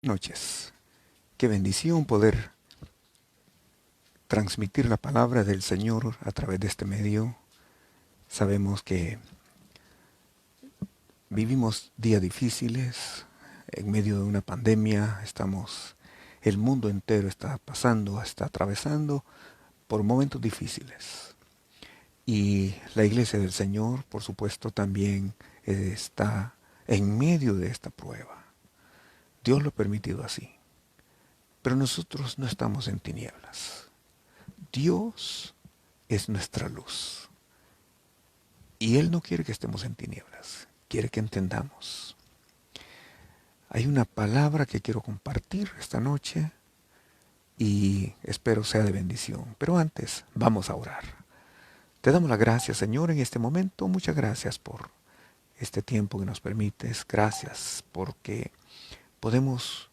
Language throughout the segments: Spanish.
Noches. Qué bendición poder transmitir la palabra del Señor a través de este medio. Sabemos que vivimos días difíciles en medio de una pandemia. El mundo entero está pasando, está atravesando por momentos difíciles. Y la iglesia del Señor, por supuesto, también está en medio de esta prueba. Dios lo ha permitido así. Pero nosotros no estamos en tinieblas. Dios es nuestra luz. Y Él no quiere que estemos en tinieblas, quiere que entendamos. Hay una palabra que quiero compartir esta noche y espero sea de bendición. Pero antes, vamos a orar. Te damos las gracias, Señor, en este momento. Muchas gracias por este tiempo que nos permites. Gracias porque podemos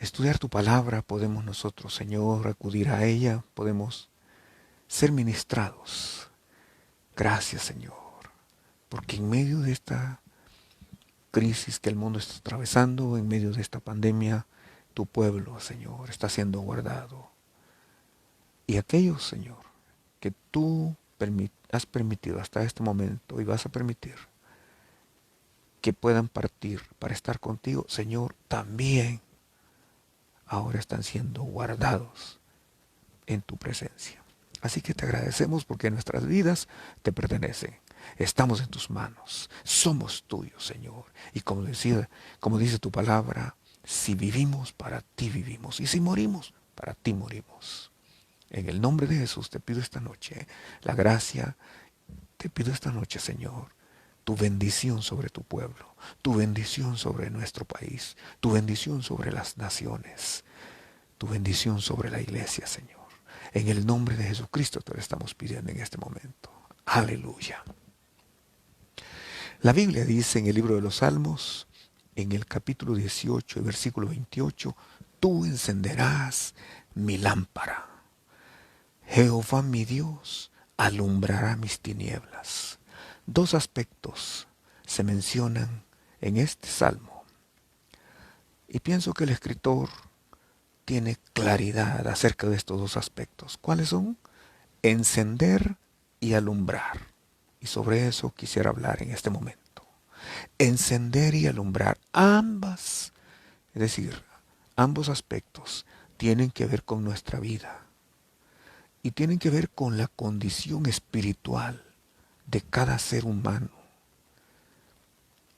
estudiar tu palabra, podemos nosotros, Señor, acudir a ella, podemos ser ministrados. Gracias, Señor, porque en medio de esta crisis que el mundo está atravesando, en medio de esta pandemia, tu pueblo, Señor, está siendo guardado. Y aquellos, Señor, que tú has permitido hasta este momento y vas a permitir que puedan partir para estar contigo, Señor, también ahora están siendo guardados en tu presencia. Así que te agradecemos porque nuestras vidas te pertenecen. Estamos en tus manos. Somos tuyos, Señor. Y como dice tu palabra, si vivimos, para ti vivimos. Y si morimos, para ti morimos. En el nombre de Jesús te pido esta noche la gracia. Te pido esta noche, Señor, tu bendición sobre tu pueblo, tu bendición sobre nuestro país, tu bendición sobre las naciones, tu bendición sobre la iglesia, Señor. En el nombre de Jesucristo te lo estamos pidiendo en este momento. Aleluya. La Biblia dice en el libro de los Salmos, en el capítulo 18, versículo 28, tú encenderás mi lámpara. Jehová mi Dios alumbrará mis tinieblas. Dos aspectos se mencionan en este salmo. Y pienso que el escritor tiene claridad acerca de estos dos aspectos. ¿Cuáles son? Encender y alumbrar. Y sobre eso quisiera hablar en este momento. Encender y alumbrar, es decir, ambos aspectos tienen que ver con nuestra vida y tienen que ver con la condición espiritual de cada ser humano.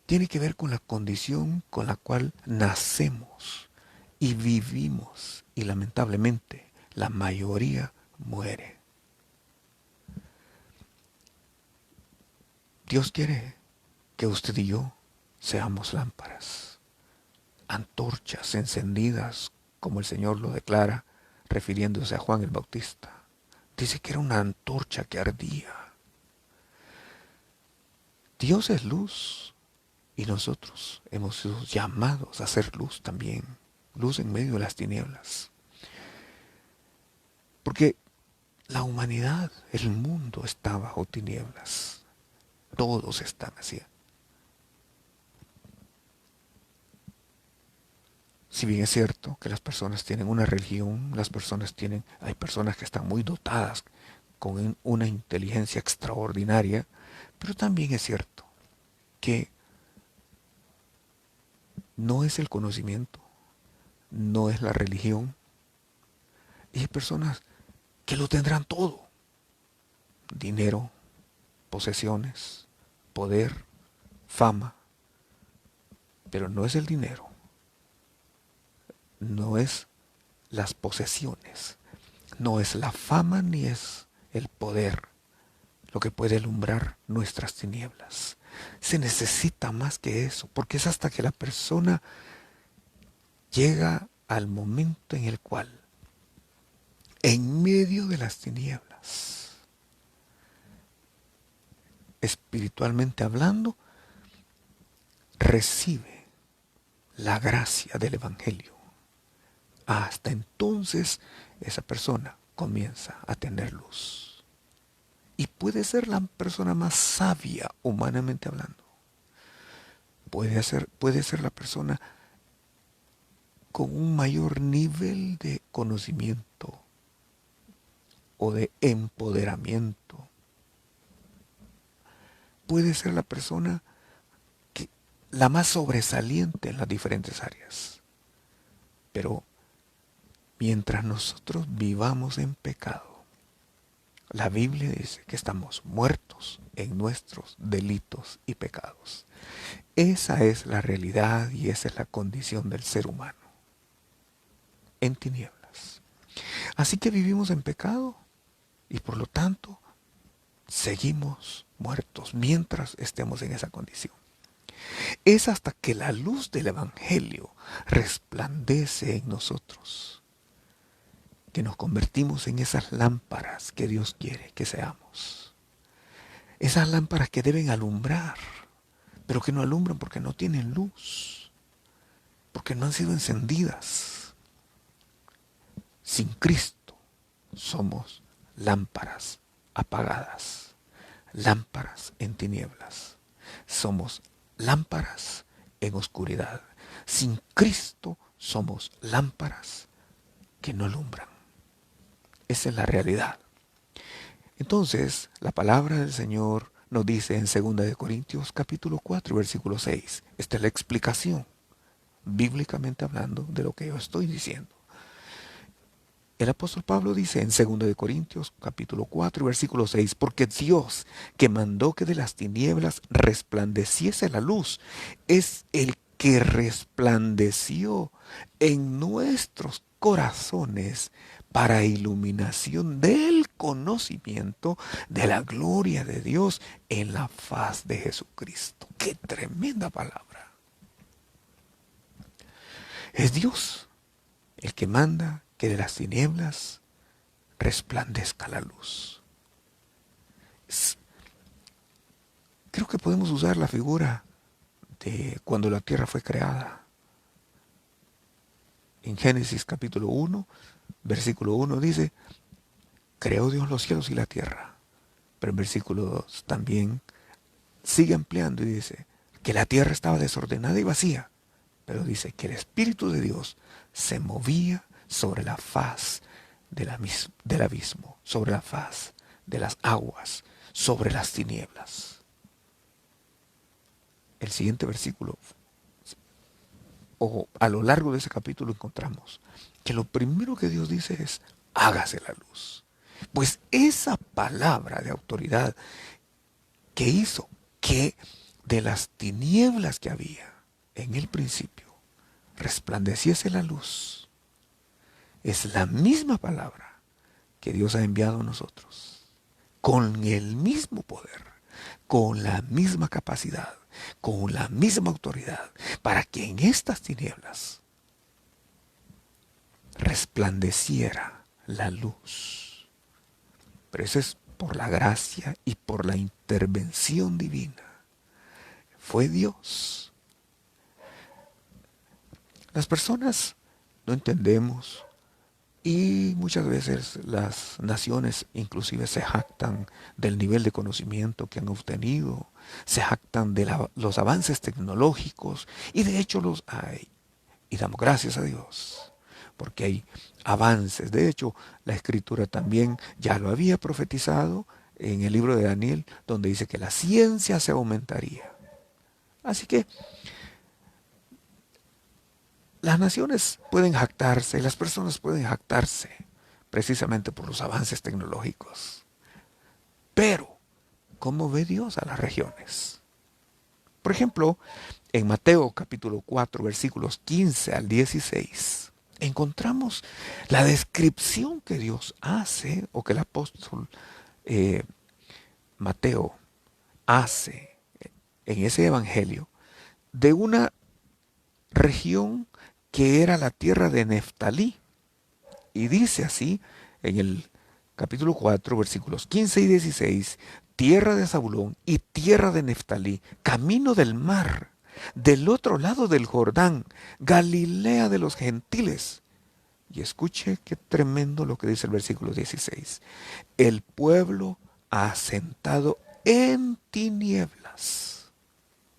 Tiene que ver con la condición con la cual nacemos y vivimos y lamentablemente la mayoría muere. Dios quiere que usted y yo seamos lámparas, antorchas encendidas, como el Señor lo declara, refiriéndose a Juan el Bautista. Dice que era una antorcha que ardía. Dios es luz y nosotros hemos sido llamados a ser luz también, luz en medio de las tinieblas. Porque la humanidad, el mundo está bajo tinieblas. Todos están así. Si bien es cierto que las personas tienen una religión, hay personas que están muy dotadas con una inteligencia extraordinaria, pero también es cierto que no es el conocimiento, no es la religión, y hay personas que lo tendrán todo: dinero, posesiones, poder, fama, pero no es el dinero, no es las posesiones, no es la fama ni es el poder lo que puede alumbrar nuestras tinieblas. Se necesita más que eso, porque es hasta que la persona llega al momento en el cual, en medio de las tinieblas, espiritualmente hablando, recibe la gracia del Evangelio. Hasta entonces esa persona comienza a tener luz. Y puede ser la persona más sabia humanamente hablando. Puede ser la persona con un mayor nivel de conocimiento o de empoderamiento. Puede ser la persona la más sobresaliente en las diferentes áreas. Pero mientras nosotros vivamos en pecado, la Biblia dice que estamos muertos en nuestros delitos y pecados. Esa es la realidad y esa es la condición del ser humano, en tinieblas. Así que vivimos en pecado y por lo tanto seguimos muertos mientras estemos en esa condición. Es hasta que la luz del Evangelio resplandece en nosotros que nos convertimos en esas lámparas que Dios quiere que seamos. Esas lámparas que deben alumbrar, pero que no alumbran porque no tienen luz, porque no han sido encendidas. Sin Cristo somos lámparas apagadas, lámparas en tinieblas. Somos lámparas en oscuridad. Sin Cristo somos lámparas que no alumbran. Esa es la realidad. Entonces, la palabra del Señor nos dice en 2 Corintios capítulo 4, versículo 6. Esta es la explicación, bíblicamente hablando, de lo que yo estoy diciendo. El apóstol Pablo dice en 2 Corintios capítulo 4, versículo 6, porque Dios que mandó que de las tinieblas resplandeciese la luz, es el que resplandeció en nuestros corazones para iluminación del conocimiento de la gloria de Dios en la faz de Jesucristo. ¡Qué tremenda palabra! Es Dios el que manda que de las tinieblas resplandezca la luz. Creo que podemos usar la figura de cuando la tierra fue creada. En Génesis capítulo 1, versículo 1 dice, creó Dios los cielos y la tierra. Pero en versículo 2 también sigue ampliando y dice que la tierra estaba desordenada y vacía. Pero dice que el Espíritu de Dios se movía sobre la faz del abismo, sobre la faz de las aguas, sobre las tinieblas. El siguiente versículo, o a lo largo de ese capítulo encontramos que lo primero que Dios dice es, hágase la luz. Pues esa palabra de autoridad que hizo que de las tinieblas que había en el principio resplandeciese la luz, es la misma palabra que Dios ha enviado a nosotros, con el mismo poder, con la misma capacidad, con la misma autoridad, para que en estas tinieblas resplandeciera la luz. Pero eso es por la gracia y por la intervención divina. Fue Dios. Las personas no entendemos y muchas veces las naciones inclusive se jactan del nivel de conocimiento que han obtenido, se jactan de los avances tecnológicos y de hecho los hay. Y damos gracias a Dios porque hay avances. De hecho, la Escritura también ya lo había profetizado en el libro de Daniel, donde dice que la ciencia se aumentaría. Así que las naciones pueden jactarse, las personas pueden jactarse precisamente por los avances tecnológicos. Pero, ¿cómo ve Dios a las regiones? Por ejemplo, en Mateo capítulo 4, versículos 15 al 16, encontramos la descripción que Dios hace, o que el apóstol Mateo hace en ese evangelio, de una región que era la tierra de Neftalí. Y dice así en el capítulo 4, versículos 15 y 16, tierra de Zabulón y tierra de Neftalí, camino del mar, del otro lado del Jordán, Galilea de los gentiles. Y escuche qué tremendo lo que dice el versículo 16. El pueblo asentado en tinieblas.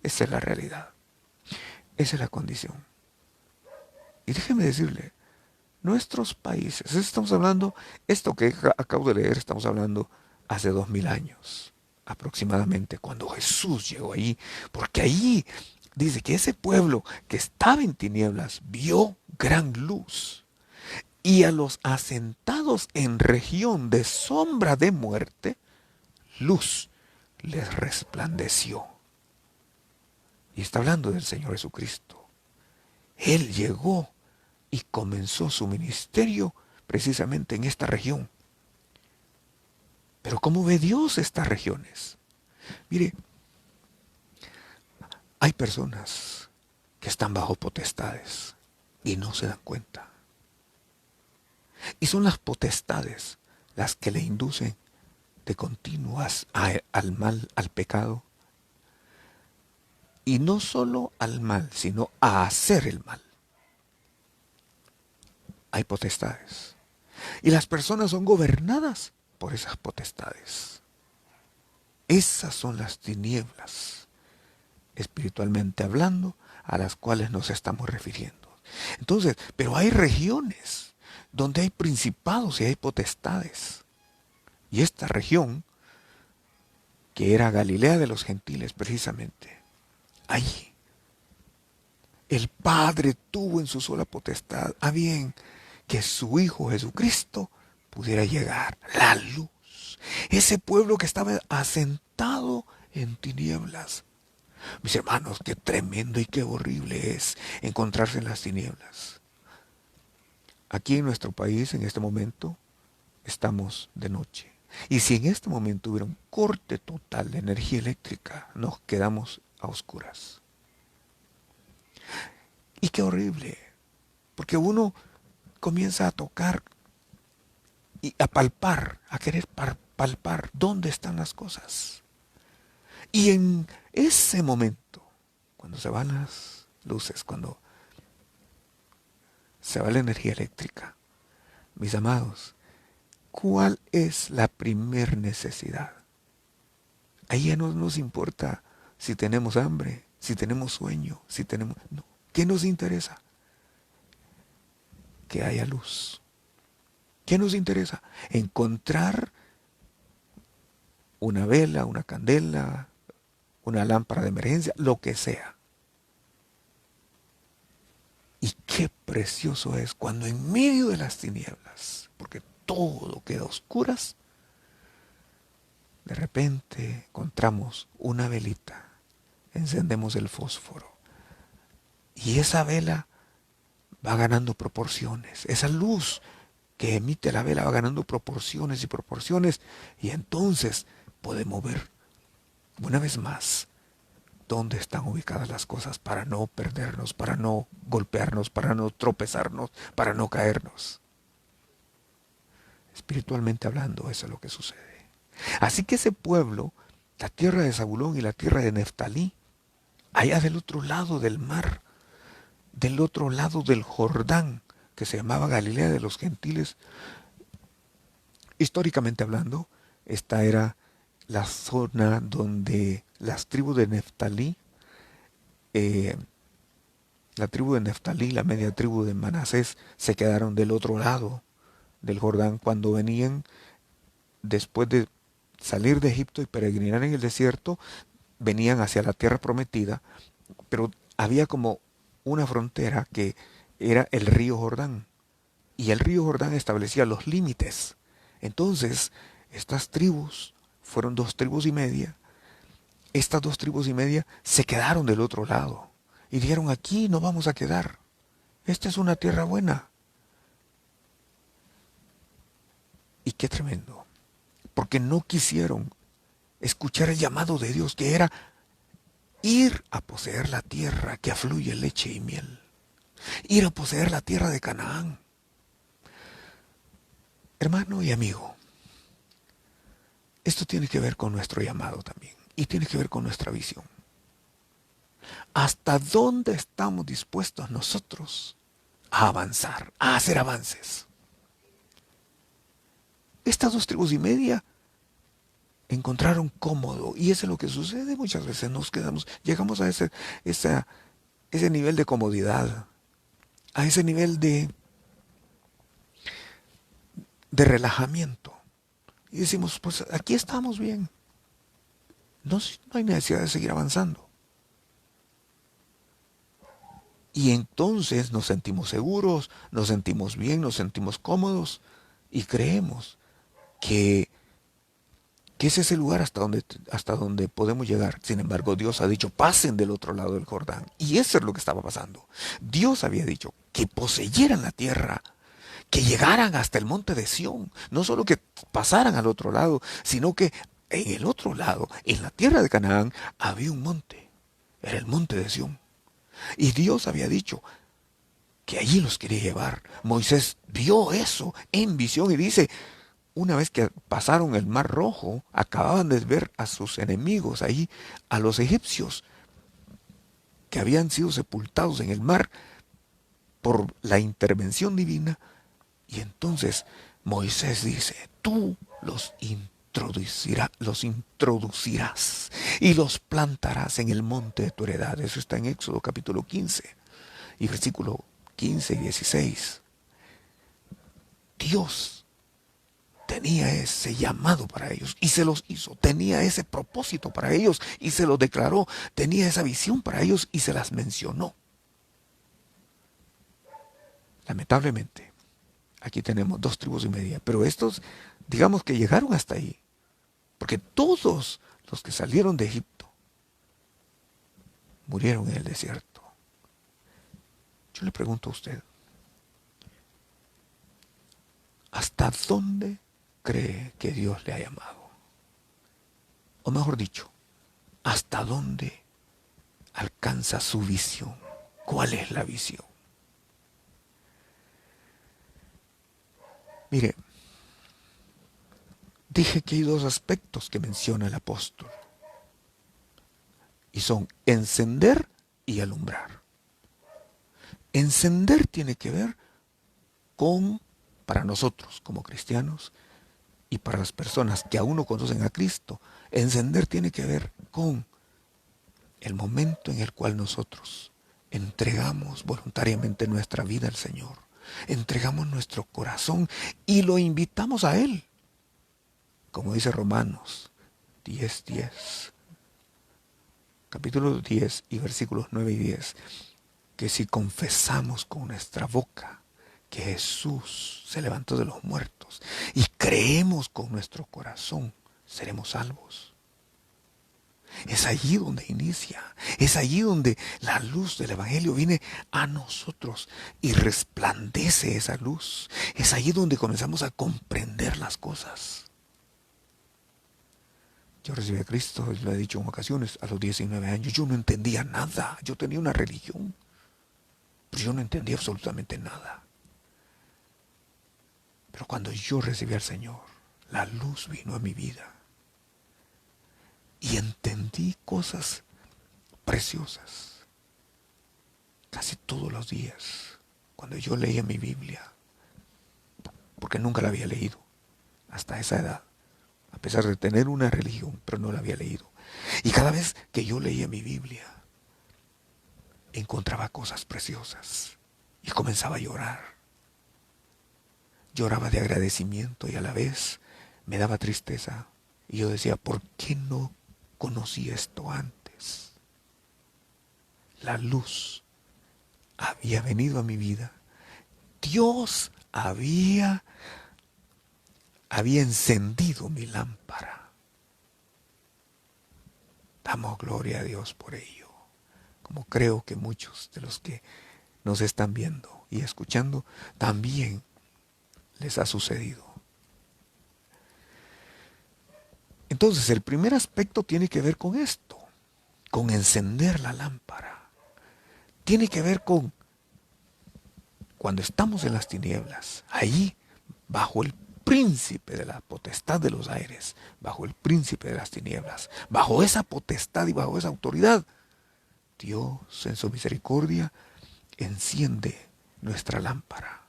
Esa es la realidad. Esa es la condición. Y déjeme decirle, nuestros países, estamos hablando, esto que acabo de leer, estamos hablando hace 2000 años aproximadamente, cuando Jesús llegó allí, porque allí dice que ese pueblo que estaba en tinieblas vio gran luz, y a los asentados en región de sombra de muerte, luz les resplandeció. Y está hablando del Señor Jesucristo. Él llegó y comenzó su ministerio precisamente en esta región. Pero ¿cómo ve Dios estas regiones? Mire, hay personas que están bajo potestades y no se dan cuenta. Y son las potestades las que le inducen de continuas al mal, al pecado. Y no solo al mal, sino a hacer el mal. Hay potestades. Y las personas son gobernadas por esas potestades. Esas son las tinieblas, espiritualmente hablando, a las cuales nos estamos refiriendo. Entonces, pero hay regiones donde hay principados y hay potestades. Y esta región, que era Galilea de los gentiles precisamente, allí el Padre tuvo en su sola potestad a bien que su Hijo Jesucristo pudiera llegar, la luz. Ese pueblo que estaba asentado en tinieblas. Mis hermanos, qué tremendo y qué horrible es encontrarse en las tinieblas. Aquí en nuestro país, en este momento, estamos de noche. Y si en este momento hubiera un corte total de energía eléctrica, nos quedamos a oscuras. Y qué horrible, porque uno comienza a tocar y a palpar, a querer palpar dónde están las cosas. Y en ese momento, cuando se van las luces, cuando se va la energía eléctrica, mis amados, ¿cuál es la primer necesidad? Ahí ya no nos importa si tenemos hambre, si tenemos sueño, si tenemos... No. ¿Qué nos interesa? Que haya luz. ¿Qué nos interesa? Encontrar una vela, una candela, una lámpara de emergencia, lo que sea. Y qué precioso es cuando en medio de las tinieblas, porque todo queda a oscuras, de repente encontramos una velita, encendemos el fósforo y esa vela va ganando proporciones. Esa luz que emite la vela va ganando proporciones y proporciones, y entonces podemos ver una vez más dónde están ubicadas las cosas para no perdernos, para no golpearnos, para no tropezarnos, para no caernos. Espiritualmente hablando, eso es lo que sucede. Así que ese pueblo, la tierra de Zabulón y la tierra de Neftalí, allá del otro lado del mar, del otro lado del Jordán, que se llamaba Galilea de los gentiles, históricamente hablando, esta era la zona donde las tribus de Neftalí, la tribu de Neftalí, la media tribu de Manasés, se quedaron del otro lado del Jordán cuando venían después de salir de Egipto y peregrinar en el desierto, venían hacia la tierra prometida, pero había como una frontera que era el río Jordán, y el río Jordán establecía los límites. Entonces, estas tribus, fueron 2 tribus y media, estas 2 tribus y media se quedaron del otro lado, y dijeron, aquí no vamos a quedar, esta es una tierra buena. Y qué tremendo, porque no quisieron escuchar el llamado de Dios, que era ir a poseer la tierra que afluye leche y miel, ir a poseer la tierra de Canaán. Hermano y amigo, esto tiene que ver con nuestro llamado también, y tiene que ver con nuestra visión. ¿Hasta dónde estamos dispuestos nosotros a avanzar, a hacer avances? Estas 2 tribus y media encontraron cómodo, y eso es lo que sucede muchas veces, llegamos a ese nivel de comodidad, a ese nivel de relajamiento. Y decimos, pues aquí estamos bien. No, no hay necesidad de seguir avanzando. Y entonces nos sentimos seguros, nos sentimos bien, nos sentimos cómodos y creemos que, que ese es el lugar hasta donde podemos llegar. Sin embargo, Dios ha dicho, pasen del otro lado del Jordán. Y eso es lo que estaba pasando. Dios había dicho que poseyeran la tierra, que llegaran hasta el monte de Sión. No solo que pasaran al otro lado, sino que en el otro lado, en la tierra de Canaán, había un monte. Era el monte de Sión. Y Dios había dicho que allí los quería llevar. Moisés vio eso en visión y dice, una vez que pasaron el mar rojo, acababan de ver a sus enemigos ahí, a los egipcios, que habían sido sepultados en el mar por la intervención divina. Y entonces Moisés dice, tú los introducirás y los plantarás en el monte de tu heredad. Eso está en Éxodo capítulo 15 y versículo 15 y 16. Dios tenía ese llamado para ellos y se los hizo. Tenía ese propósito para ellos y se los declaró. Tenía esa visión para ellos y se las mencionó. Lamentablemente, aquí tenemos 2,5 tribus, pero estos, digamos que llegaron hasta ahí, porque todos los que salieron de Egipto murieron en el desierto. Yo le pregunto a usted, ¿hasta dónde cree que Dios le ha llamado? O mejor dicho, ¿hasta dónde alcanza su visión? ¿Cuál es la visión? Mire, dije que hay dos aspectos que menciona el apóstol, y son encender y alumbrar. Encender tiene que ver con, para nosotros como cristianos y para las personas que aún no conocen a Cristo, encender tiene que ver con el momento en el cual nosotros entregamos voluntariamente nuestra vida al Señor, entregamos nuestro corazón y lo invitamos a Él. Como dice Romanos 10:10, capítulo 10 y versículos 9 y 10, que si confesamos con nuestra boca que Jesús se levantó de los muertos y creemos con nuestro corazón, seremos salvos. Es allí donde inicia, es allí donde la luz del Evangelio viene a nosotros y resplandece esa luz. Es allí donde comenzamos a comprender las cosas. Yo recibí a Cristo, lo he dicho en ocasiones, a los 19 años. Yo no entendía nada. Yo tenía una religión, pero yo no entendía absolutamente nada. Pero cuando yo recibí al Señor, la luz vino a mi vida. Y entendí cosas preciosas. Casi todos los días, cuando yo leía mi Biblia, porque nunca la había leído hasta esa edad, a pesar de tener una religión, pero no la había leído. Y cada vez que yo leía mi Biblia, encontraba cosas preciosas y comenzaba a llorar. Lloraba de agradecimiento y a la vez me daba tristeza. Y yo decía, ¿por qué no conocí esto antes? La luz había venido a mi vida. Dios había encendido mi lámpara. Damos gloria a Dios por ello. Como creo que muchos de los que nos están viendo y escuchando también les ha sucedido. Entonces, el primer aspecto tiene que ver con esto, con encender la lámpara. Tiene que ver con cuando estamos en las tinieblas, allí, bajo el príncipe de la potestad de los aires, bajo el príncipe de las tinieblas, bajo esa potestad y bajo esa autoridad, Dios en su misericordia enciende nuestra lámpara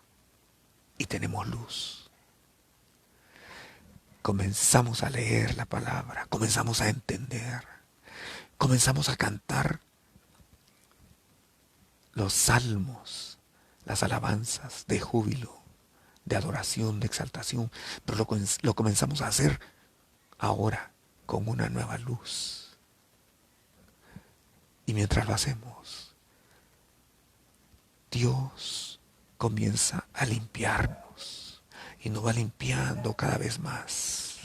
y tenemos luz. Comenzamos a leer la palabra, comenzamos a entender, comenzamos a cantar los salmos, las alabanzas de júbilo, de adoración, de exaltación, pero lo comenzamos a hacer ahora con una nueva luz. Y mientras lo hacemos, Dios comienza a limpiarnos y nos va limpiando cada vez más.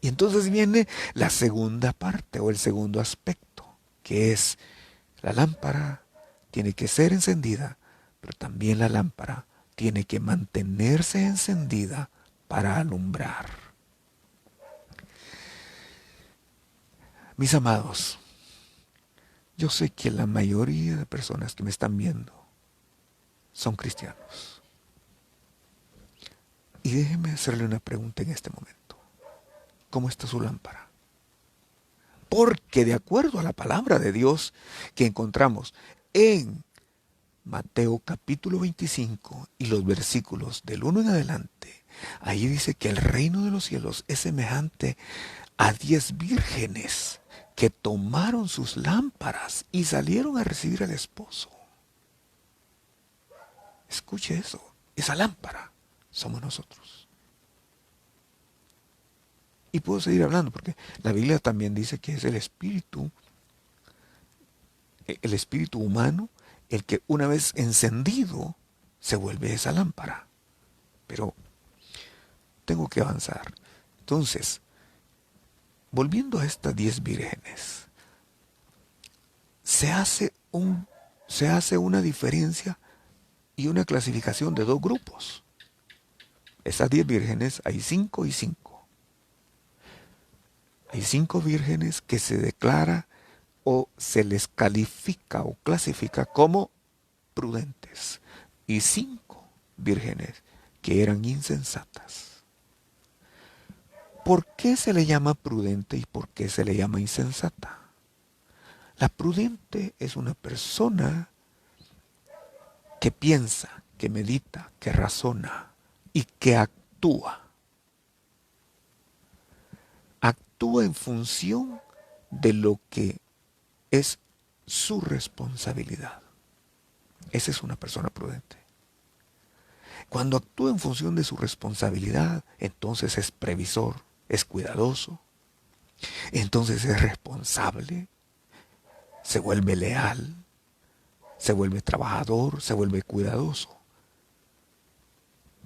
Y entonces viene la segunda parte o el segundo aspecto, que es la lámpara tiene que ser encendida, pero también la lámpara tiene que mantenerse encendida para alumbrar. Mis amados, yo sé que la mayoría de personas que me están viendo son cristianos. Y déjenme hacerle una pregunta en este momento. ¿Cómo está su lámpara? Porque de acuerdo a la palabra de Dios que encontramos en Mateo capítulo 25 y los versículos del 1 en adelante, ahí dice que el reino de los cielos es semejante a 10 vírgenes que tomaron sus lámparas y salieron a recibir al esposo. Escuche eso, esa lámpara somos nosotros. Y puedo seguir hablando porque la Biblia también dice que es el espíritu humano, el que una vez encendido se vuelve esa lámpara. Pero tengo que avanzar. Entonces, volviendo a estas 10 vírgenes, se hace una diferencia y una clasificación de dos grupos. Esas 10 vírgenes hay 5 y 5. Hay 5 vírgenes que se declara o se les califica o clasifica como prudentes y 5 vírgenes que eran insensatas. ¿Por qué se le llama prudente y por qué se le llama insensata? La prudente es una persona que piensa, que medita, que razona y que actúa. Actúa en función de lo que es su responsabilidad. Esa es una persona prudente. Cuando actúa en función de su responsabilidad, entonces es previsor, es cuidadoso, entonces es responsable, se vuelve leal, se vuelve trabajador, se vuelve cuidadoso.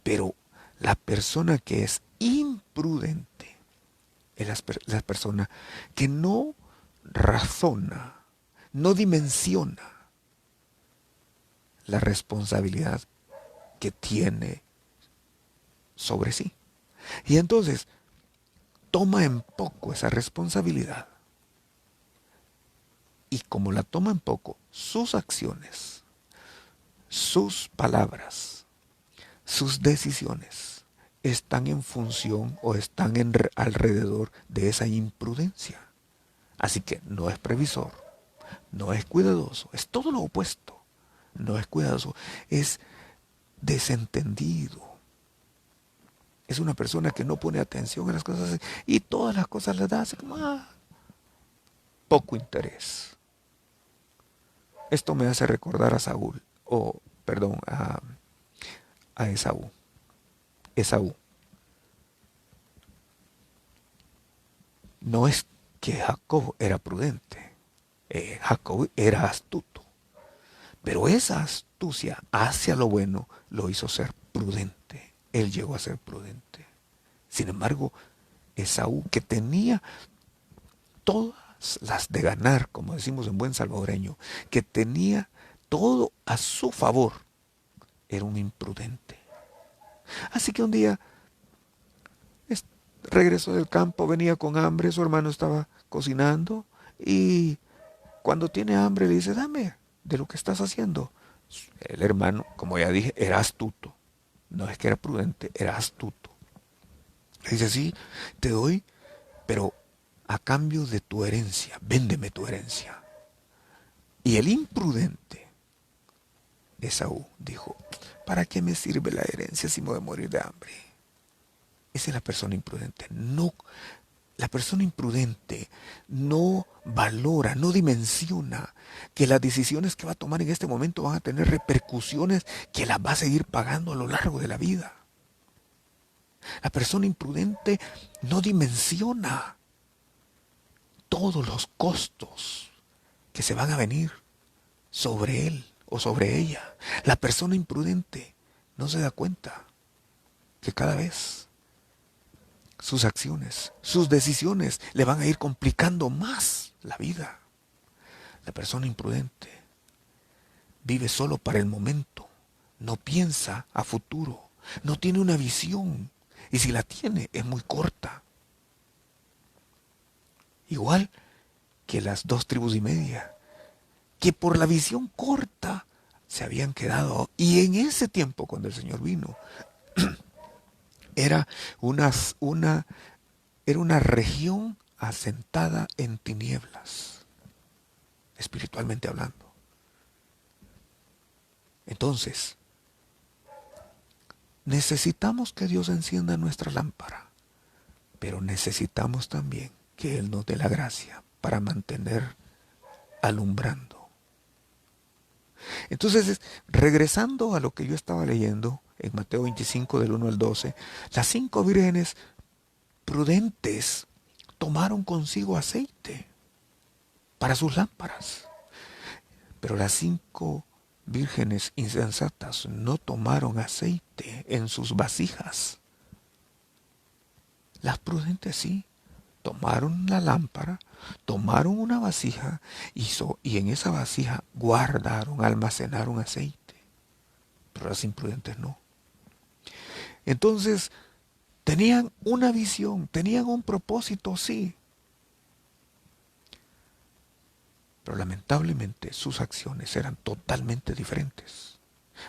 Pero la persona que es imprudente es la persona que no razona, no dimensiona la responsabilidad que tiene sobre sí. Y entonces toma en poco esa responsabilidad. Y como la toma en poco, sus acciones, sus palabras, sus decisiones están en función o están alrededor de esa imprudencia. Así que no es previsor, no es cuidadoso, es todo lo opuesto. No es cuidadoso, es desentendido. Es una persona que no pone atención a las cosas y todas las cosas las da así como poco interés. Esto me hace recordar a Saúl, o perdón, a Esaú. Esaú. No es que Jacob era prudente, Jacob era astuto, pero esa astucia hacia lo bueno lo hizo ser prudente. Él llegó a ser prudente. Sin embargo, Esaú, que tenía todas las de ganar, como decimos en buen salvadoreño, que tenía todo a su favor, era un imprudente. Así que un día regresó del campo, venía con hambre, su hermano estaba cocinando y cuando tiene hambre le dice, dame de lo que estás haciendo. El hermano, como ya dije, era astuto. No es que era prudente, era astuto. Le dice, sí, te doy, pero a cambio de tu herencia, véndeme tu herencia. Y el imprudente, Esaú, dijo, ¿para qué me sirve la herencia si me voy a morir de hambre? Esa es la persona imprudente. No La persona imprudente no valora, no dimensiona que las decisiones que va a tomar en este momento van a tener repercusiones que las va a seguir pagando a lo largo de la vida. La persona imprudente no dimensiona todos los costos que se van a venir sobre él o sobre ella. La persona imprudente no se da cuenta que cada vez sus acciones, sus decisiones le van a ir complicando más la vida. La persona imprudente vive solo para el momento, no piensa a futuro, no tiene una visión y si la tiene es muy corta. Igual que las 2 tribus y media, que por la visión corta se habían quedado. Y en ese tiempo, cuando el Señor vino, era una, era una región asentada en tinieblas, espiritualmente hablando. Entonces, necesitamos que Dios encienda nuestra lámpara, pero necesitamos también que Él nos dé la gracia para mantener alumbrando. Entonces, regresando a lo que yo estaba leyendo en Mateo 25 del 1 al 12, las 5 vírgenes prudentes tomaron consigo aceite para sus lámparas, pero las 5 vírgenes insensatas no tomaron aceite en sus vasijas. Las prudentes sí, tomaron la lámpara, tomaron una vasija y en esa vasija guardaron, almacenaron aceite. Pero las imprudentes no. Entonces, tenían una visión, tenían un propósito, sí. Pero lamentablemente sus acciones eran totalmente diferentes.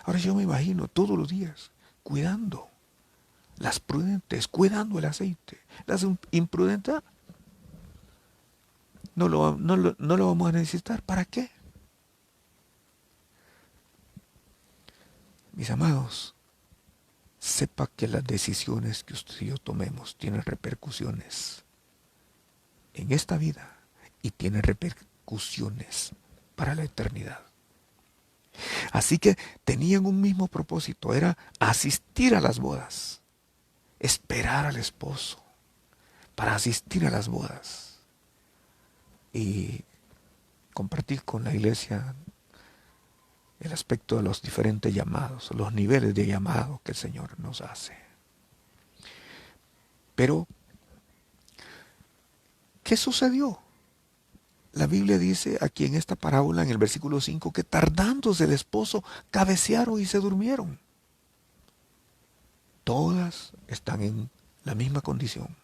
Ahora yo me imagino todos los días cuidando. Las prudentes cuidando el aceite. Las imprudentes no lo vamos a necesitar. ¿Para qué? Mis amados, sepa que las decisiones que usted y yo tomemos tienen repercusiones en esta vida y tienen repercusiones para la eternidad. Así que tenían un mismo propósito, era asistir a las bodas, esperar al esposo para asistir a las bodas y compartir con la iglesia el aspecto de los diferentes llamados, los niveles de llamado que el Señor nos hace. Pero, ¿qué sucedió? La Biblia dice aquí en esta parábola, en el versículo 5, que tardándose el esposo, cabecearon y se durmieron. Todas están en la misma condición.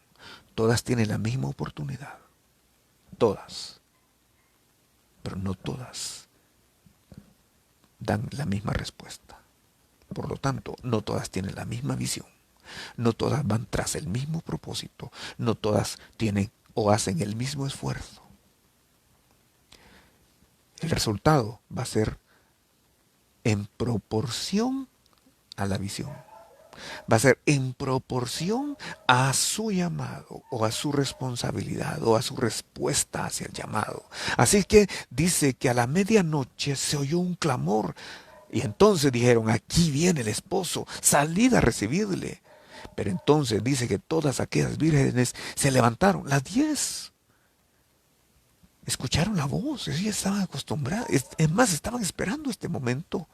Todas tienen la misma oportunidad. Todas. Pero no todas dan la misma respuesta. Por lo tanto, no todas tienen la misma visión. No todas van tras el mismo propósito. No todas tienen o hacen el mismo esfuerzo. El resultado va a ser en proporción a la visión. Va a ser en proporción a su llamado o a su responsabilidad o a su respuesta hacia el llamado. Así que dice que a la medianoche se oyó un clamor y entonces dijeron, aquí viene el esposo, salid a recibirle. Pero entonces dice que todas aquellas vírgenes se levantaron, las 10. Escucharon la voz, ellas estaban acostumbradas, es más, estaban esperando este momento.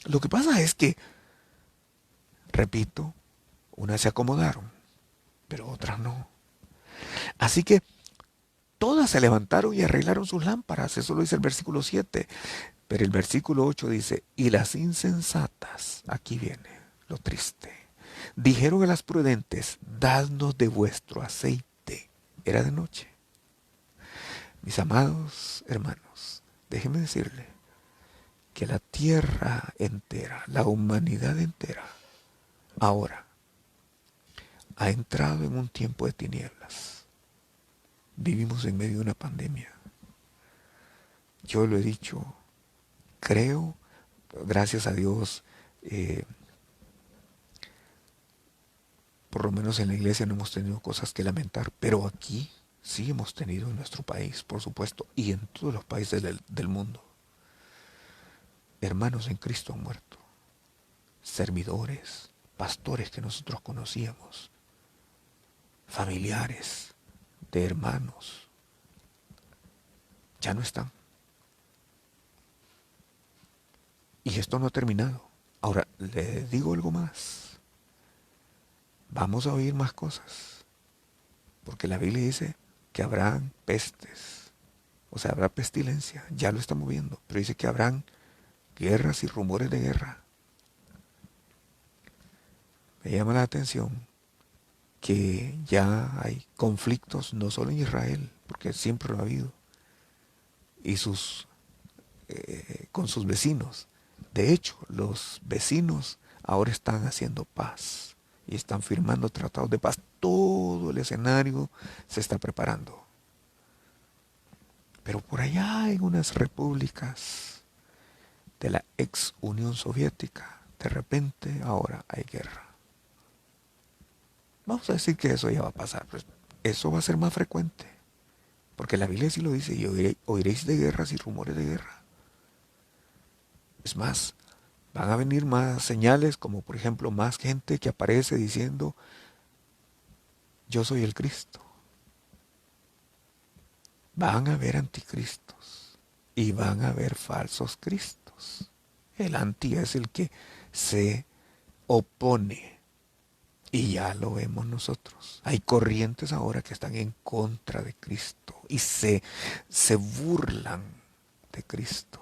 Lo que pasa es que, repito, unas se acomodaron, pero otras no. Así que todas se levantaron y arreglaron sus lámparas, eso lo dice el versículo 7. Pero el versículo 8 dice, y las insensatas, aquí viene lo triste, dijeron a las prudentes, dadnos de vuestro aceite. Era de noche. Mis amados hermanos, déjenme decirle que la tierra entera, la humanidad entera, ahora ha entrado en un tiempo de tinieblas. Vivimos en medio de una pandemia. Yo lo he dicho, creo, gracias a Dios, por lo menos en la iglesia no hemos tenido cosas que lamentar, pero aquí sí hemos tenido en nuestro país, por supuesto, y en todos los países del mundo. Hermanos en Cristo han muerto, servidores, pastores que nosotros conocíamos, familiares de hermanos, ya no están. Y esto no ha terminado. Ahora, le digo algo más. Vamos a oír más cosas. Porque la Biblia dice que habrán pestes. O sea, habrá pestilencia. Ya lo estamos viendo. Pero dice que habrán guerras y rumores de guerra. Me llama la atención que ya hay conflictos no solo en Israel, porque siempre lo ha habido, y con sus vecinos. De hecho, los vecinos ahora están haciendo paz y están firmando tratados de paz. Todo el escenario se está preparando. Pero por allá en unas repúblicas de la ex Unión Soviética, de repente ahora hay guerra. Vamos a decir que eso ya va a pasar, pues eso va a ser más frecuente, porque la Biblia sí lo dice, y oiréis de guerras y rumores de guerra. Es más, van a venir más señales, como por ejemplo más gente que aparece diciendo, yo soy el Cristo. Van a haber anticristos y van a haber falsos cristos. El anti es el que se opone. Y ya lo vemos nosotros. Hay corrientes ahora que están en contra de Cristo y se burlan de Cristo.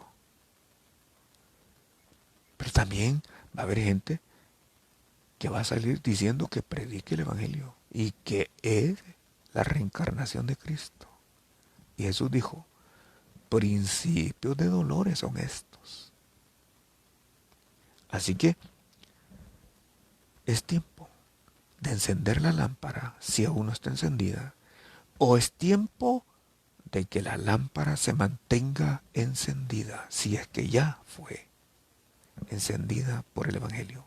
Pero también va a haber gente que va a salir diciendo que predique el Evangelio y que es la reencarnación de Cristo. Y Jesús dijo, principios de dolores son estos. Así que es tiempo de encender la lámpara si aún no está encendida, o es tiempo de que la lámpara se mantenga encendida si es que ya fue encendida por el Evangelio.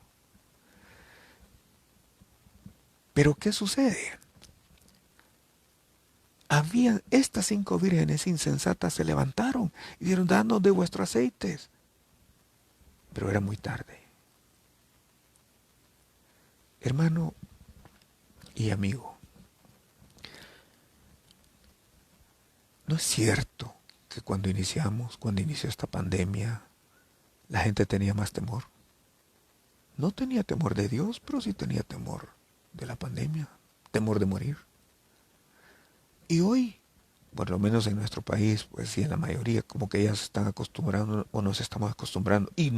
Pero ¿qué sucede? Estas 5 vírgenes insensatas se levantaron y dijeron, danos de vuestro aceite. Pero era muy tarde. Hermano y amigo, ¿no es cierto que cuando inició esta pandemia, la gente tenía más temor? No tenía temor de Dios, pero sí tenía temor de la pandemia, temor de morir. Y hoy, por lo menos en nuestro país, pues sí, en la mayoría, como que ya se están acostumbrando o nos estamos acostumbrando. Y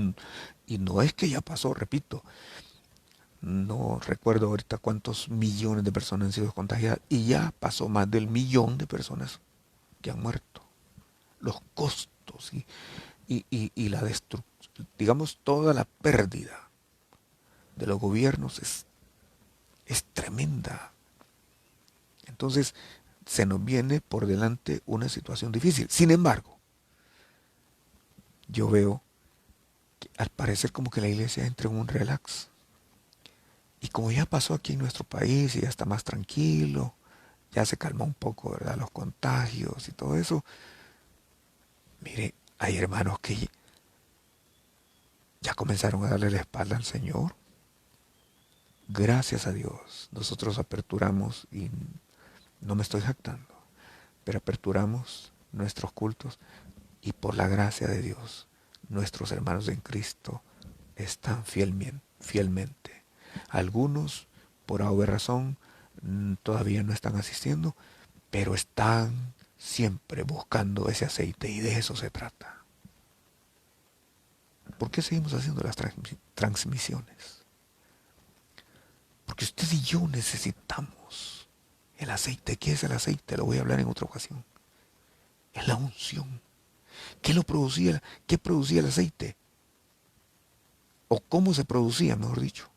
no es que ya pasó, repito, no recuerdo ahorita cuántos millones de personas han sido contagiadas y ya pasó más del 1.000.000 de personas que han muerto. Los costos y la destrucción, digamos, toda la pérdida de los gobiernos es tremenda. Entonces, se nos viene por delante una situación difícil. Sin embargo, yo veo que al parecer como que la iglesia entra en un relax. Y como ya pasó aquí en nuestro país y ya está más tranquilo, ya se calmó un poco, ¿verdad? Los contagios y todo eso. Mire, hay hermanos que ya comenzaron a darle la espalda al Señor. Gracias a Dios, nosotros aperturamos, y no me estoy jactando, pero aperturamos nuestros cultos y por la gracia de Dios, nuestros hermanos en Cristo están fielmente. Algunos, por alguna razón, todavía no están asistiendo, pero están siempre buscando ese aceite y de eso se trata. ¿Por qué seguimos haciendo las transmisiones? Porque usted y yo necesitamos el aceite. ¿Qué es el aceite? Lo voy a hablar en otra ocasión. Es la unción. ¿Qué lo producía? ¿Qué producía el aceite? ¿O cómo se producía, mejor dicho?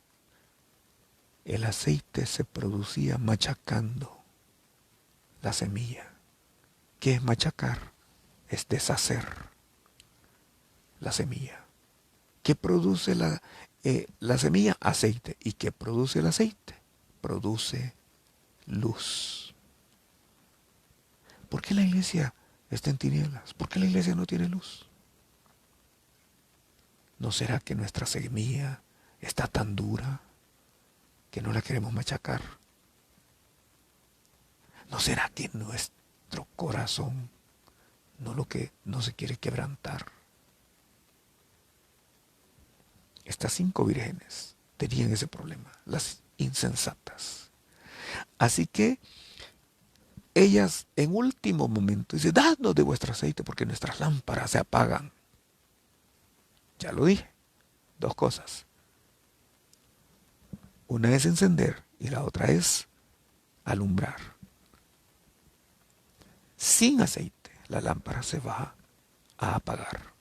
El aceite se producía machacando la semilla. ¿Qué es machacar? Es deshacer la semilla. ¿Qué produce la semilla? Aceite. ¿Y qué produce el aceite? produce luz. ¿Por qué la iglesia está en tinieblas? ¿Por qué la iglesia no tiene luz? ¿No será que nuestra semilla está tan dura que no la queremos machacar? ¿No será que nuestro corazón no se quiere quebrantar? Estas 5 vírgenes tenían ese problema, las insensatas. Así que ellas en último momento dicen, dadnos de vuestro aceite porque nuestras lámparas se apagan. Ya lo dije, 2 cosas. Una es encender y la otra es alumbrar. Sin aceite, la lámpara se va a apagar.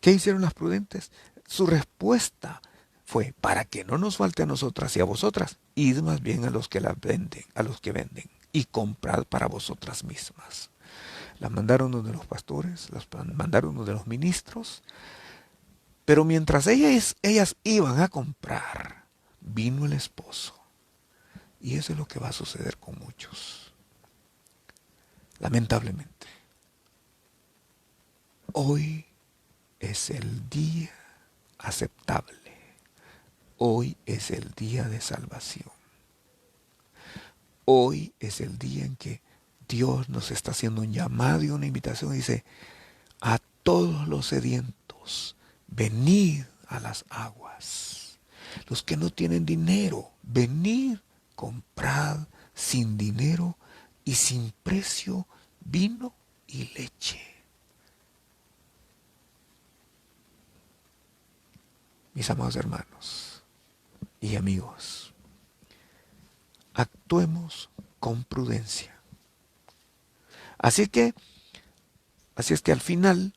¿Qué hicieron las prudentes? Su respuesta fue, para que no nos falte a nosotras y a vosotras, id más bien a los que las venden, a los que venden, y comprad para vosotras mismas. Las mandaron donde los pastores, las mandaron donde los ministros, pero mientras ellas iban a comprar, vino el esposo. Y eso es lo que va a suceder con muchos. Lamentablemente. Hoy es el día aceptable. Hoy es el día de salvación. Hoy es el día en que Dios nos está haciendo un llamado y una invitación. Dice, a todos los sedientos, venid a las aguas. Los que no tienen dinero, venid, comprad sin dinero y sin precio vino y leche. Mis amados hermanos y amigos, actuemos con prudencia. Así es que al final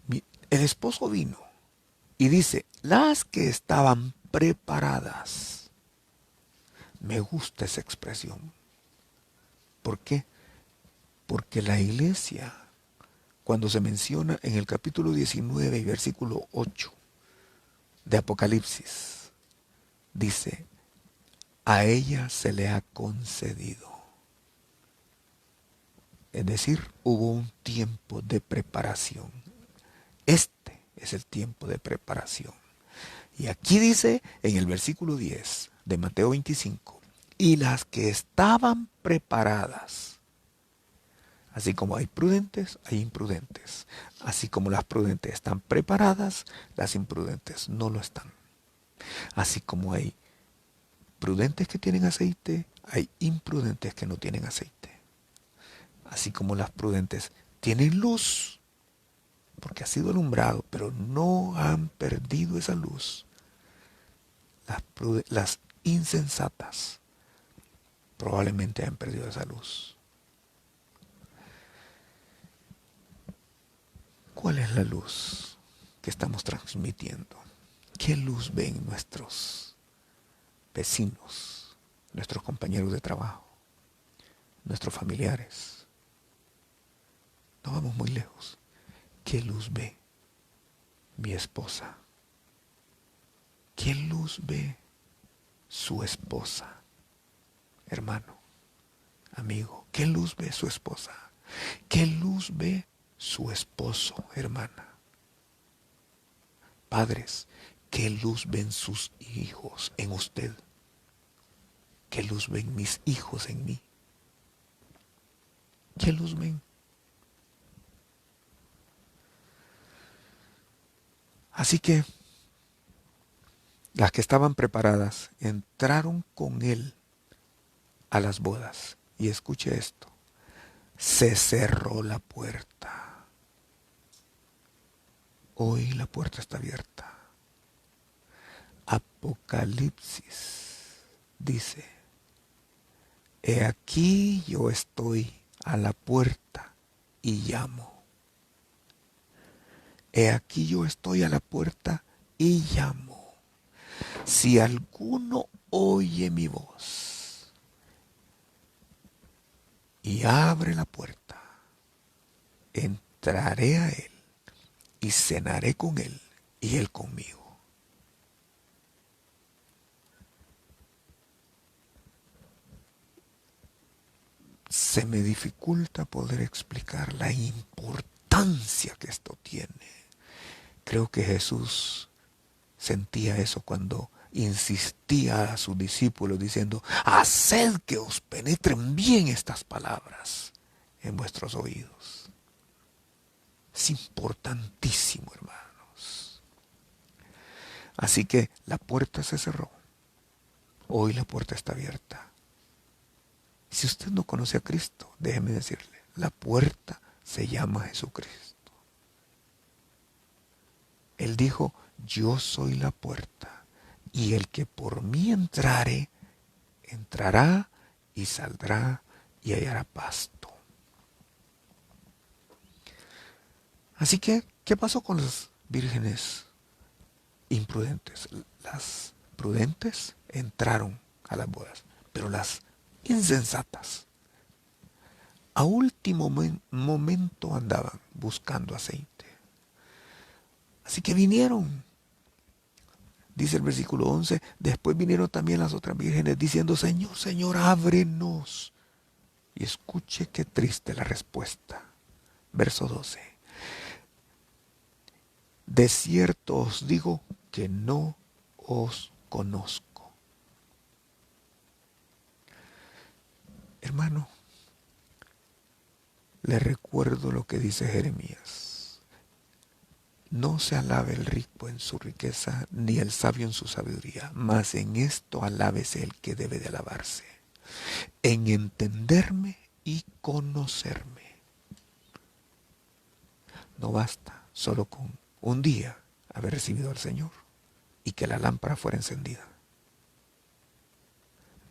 el esposo vino y dice, las que estaban preparadas. Me gusta esa expresión. ¿Por qué? Porque la iglesia, cuando se menciona en el capítulo 19 y versículo 8 de Apocalipsis, dice, a ella se le ha concedido. Es decir, hubo un tiempo de preparación. Este es el tiempo de preparación. Y aquí dice en el versículo 10 de Mateo 25, y las que estaban preparadas. Así como hay prudentes, hay imprudentes. Así como las prudentes están preparadas, las imprudentes no lo están. Así como hay prudentes que tienen aceite, hay imprudentes que no tienen aceite. Así como las prudentes tienen luz, porque ha sido alumbrado, pero no han perdido esa luz. Las insensatas probablemente han perdido esa luz. ¿Cuál es la luz que estamos transmitiendo? ¿Qué luz ven nuestros vecinos, nuestros compañeros de trabajo, nuestros familiares? No vamos muy lejos. ¿Qué luz ve mi esposa? ¿Qué luz ve su esposa? Hermano, amigo, ¿qué luz ve su esposa? ¿Qué luz ve su esposo, hermana? Padres, ¿qué luz ven sus hijos en usted? ¿Qué luz ven mis hijos en mí? ¿Qué luz ven? Así que las que estaban preparadas entraron con él a las bodas. Y escuche esto, se cerró la puerta. Hoy la puerta está abierta. Apocalipsis dice, he aquí yo estoy a la puerta y llamo. He aquí yo estoy a la puerta y llamo. Si alguno oye mi voz y abre la puerta, entraré a él y cenaré con él y él conmigo. se me dificulta poder explicar la importancia que esto tiene. Creo que Jesús sentía eso cuando insistía a sus discípulos diciendo: haced que os penetren bien estas palabras en vuestros oídos. Es importantísimo, hermanos. Así que la puerta se cerró. Hoy la puerta está abierta. Si usted no conoce a Cristo, déjeme decirle, la puerta se llama Jesucristo. Él dijo: yo soy la puerta, y el que por mí entrare, entrará y saldrá y hallará pasto. Así que, ¿qué pasó con las vírgenes imprudentes? Las prudentes entraron a las bodas, pero las insensatas a último momento andaban buscando aceite. Así que vinieron. Dice el versículo 11, después vinieron también las otras vírgenes diciendo: Señor, Señor, ábrenos. Y escuche qué triste la respuesta. Verso 12. De cierto os digo que no os conozco. Hermano, le recuerdo lo que dice Jeremías. No se alabe el rico en su riqueza, ni el sabio en su sabiduría, mas en esto alábese el que debe de alabarse, en entenderme y conocerme. No basta solo con un día haber recibido al Señor y que la lámpara fuera encendida.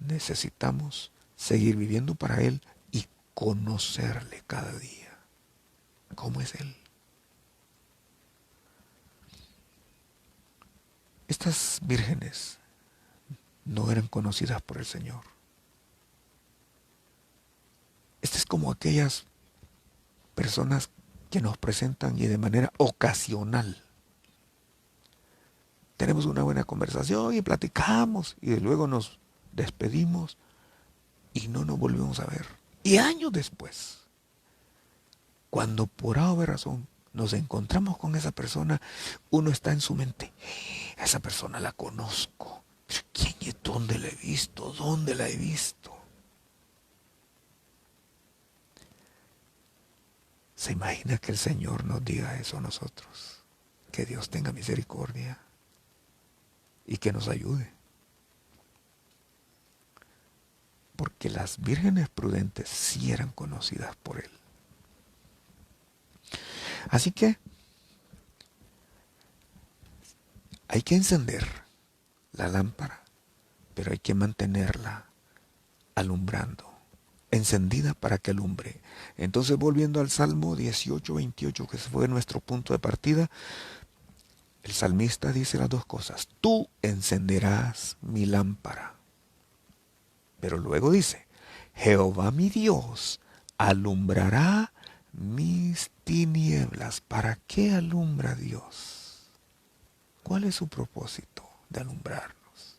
Necesitamos seguir viviendo para Él y conocerle cada día. ¿Cómo es Él? Estas vírgenes no eran conocidas por el Señor. Esta es como aquellas personas que nos presentan y de manera ocasional tenemos una buena conversación y platicamos y luego nos despedimos y no nos volvemos a ver. Y años después, cuando por A o B razón nos encontramos con esa persona, uno está en su mente: a esa persona la conozco. ¿Quién es? ¿Dónde la he visto? ¿Dónde la he visto? ¿Se imagina que el Señor nos diga eso a nosotros? Que Dios tenga misericordia y que nos ayude. Porque las vírgenes prudentes sí eran conocidas por Él. Así que hay que encender la lámpara, pero hay que mantenerla alumbrando, encendida para que alumbre. Entonces, volviendo al Salmo 18:28, que fue nuestro punto de partida, el salmista dice las dos cosas: tú encenderás mi lámpara. Pero luego dice: Jehová mi Dios alumbrará mis tinieblas. ¿Para qué alumbra Dios? ¿Cuál es su propósito de alumbrarnos?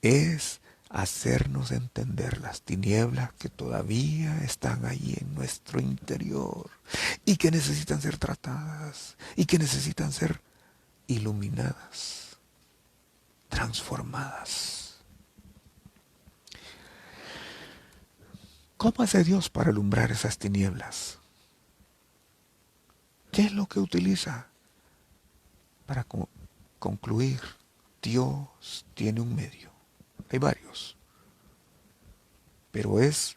Es hacernos entender las tinieblas que todavía están ahí en nuestro interior y que necesitan ser tratadas y que necesitan ser iluminadas, transformadas. ¿Cómo hace Dios para alumbrar esas tinieblas? ¿Qué es lo que utiliza? Para concluir, Dios tiene un medio. Hay varios. Pero es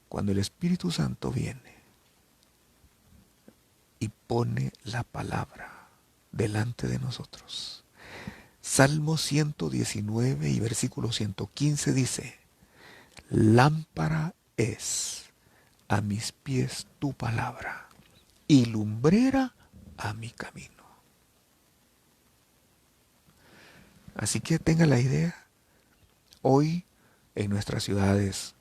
cuando el Espíritu Santo viene y pone la palabra delante de nosotros. Salmo 119 y versículo 115 dice: lámpara es a mis pies tu palabra y lumbrera a mi camino. Así que tenga la idea, hoy en nuestras ciudades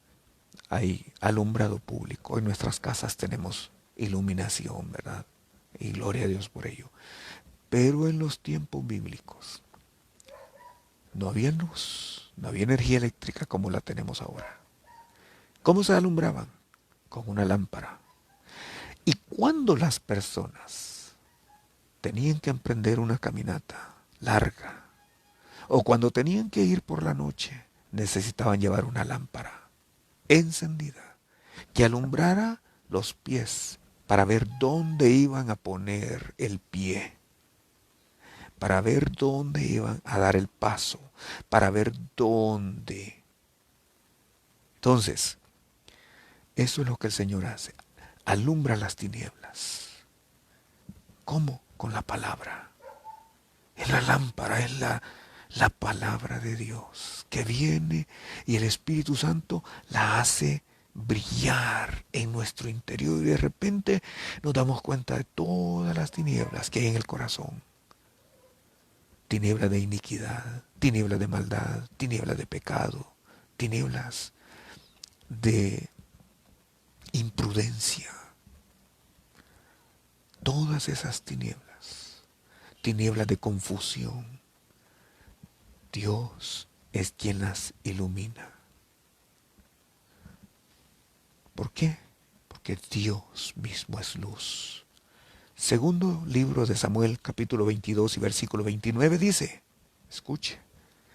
hay alumbrado público, en nuestras casas tenemos iluminación, ¿verdad? Y gloria a Dios por ello. Pero en los tiempos bíblicos no había luz, no había energía eléctrica como la tenemos ahora. ¿Cómo se alumbraban? Con una lámpara. Y cuando las personas tenían que emprender una caminata larga, o cuando tenían que ir por la noche, necesitaban llevar una lámpara encendida que alumbrara los pies para ver dónde iban a poner el pie, para ver dónde iban a dar el paso, para ver dónde. Entonces, eso es lo que el Señor hace. Alumbra las tinieblas. ¿Cómo? Con la palabra. Es la lámpara, es la palabra de Dios que viene y el Espíritu Santo la hace brillar en nuestro interior y de repente nos damos cuenta de todas las tinieblas que hay en el corazón. Tinieblas de iniquidad, tinieblas de maldad, tinieblas de pecado, tinieblas de imprudencia. Todas esas tinieblas, tinieblas de confusión, Dios es quien las ilumina. ¿Por qué? Porque Dios mismo es luz. Segundo libro de Samuel, capítulo 22 y versículo 29 dice, escuche,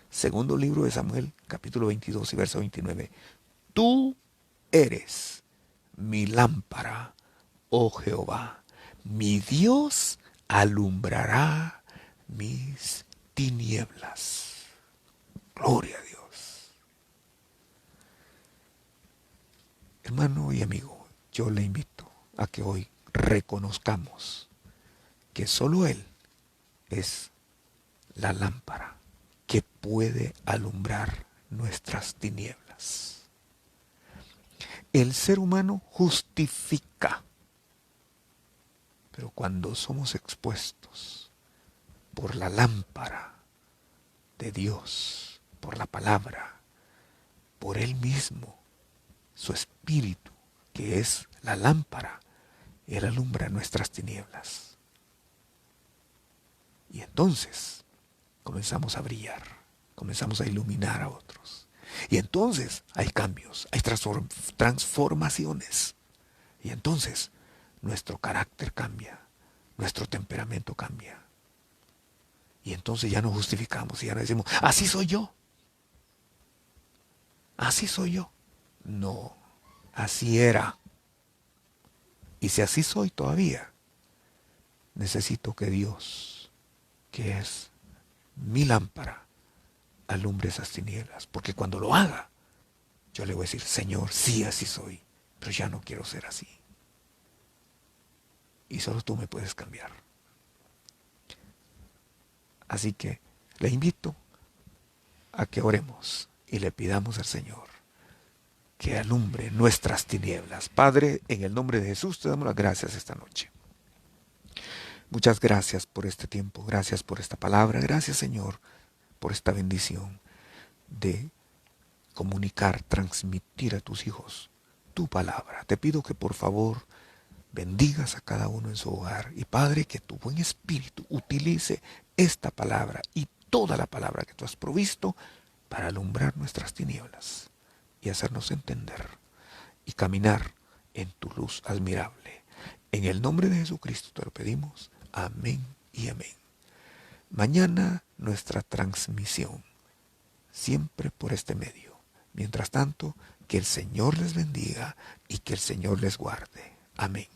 segundo libro de Samuel, capítulo 22 y verso 29, tú eres mi lámpara, oh Jehová, mi Dios alumbrará mis tinieblas. Gloria a Dios. Hermano y amigo, yo le invito a que hoy reconozcamos que solo Él es la lámpara que puede alumbrar nuestras tinieblas. El ser humano justifica, pero cuando somos expuestos por la lámpara de Dios, por la palabra, por Él mismo, su Espíritu, que es la lámpara, Él alumbra nuestras tinieblas. Y entonces comenzamos a brillar, comenzamos a iluminar a otros. Y entonces hay cambios, hay transformaciones. Y entonces nuestro carácter cambia, nuestro temperamento cambia. Y entonces ya no justificamos y ya no decimos, así soy yo. Así soy yo. No, así era. Y si así soy todavía, necesito que Dios, que es mi lámpara, alumbre esas tinieblas. Porque cuando lo haga, yo le voy a decir, Señor, sí, así soy, pero ya no quiero ser así. Y solo tú me puedes cambiar. Así que le invito a que oremos y le pidamos al Señor que alumbre nuestras tinieblas. Padre, en el nombre de Jesús te damos las gracias esta noche. Muchas gracias por este tiempo, gracias por esta palabra, gracias Señor por esta bendición de comunicar, transmitir a tus hijos tu palabra. Te pido que por favor bendigas a cada uno en su hogar y Padre, que tu buen espíritu utilice esta palabra y toda la palabra que tú has provisto para alumbrar nuestras tinieblas y hacernos entender y caminar en tu luz admirable. En el nombre de Jesucristo te lo pedimos. Amén y amén. Mañana nuestra transmisión, siempre por este medio. Mientras tanto, que el Señor les bendiga y que el Señor les guarde. Amén.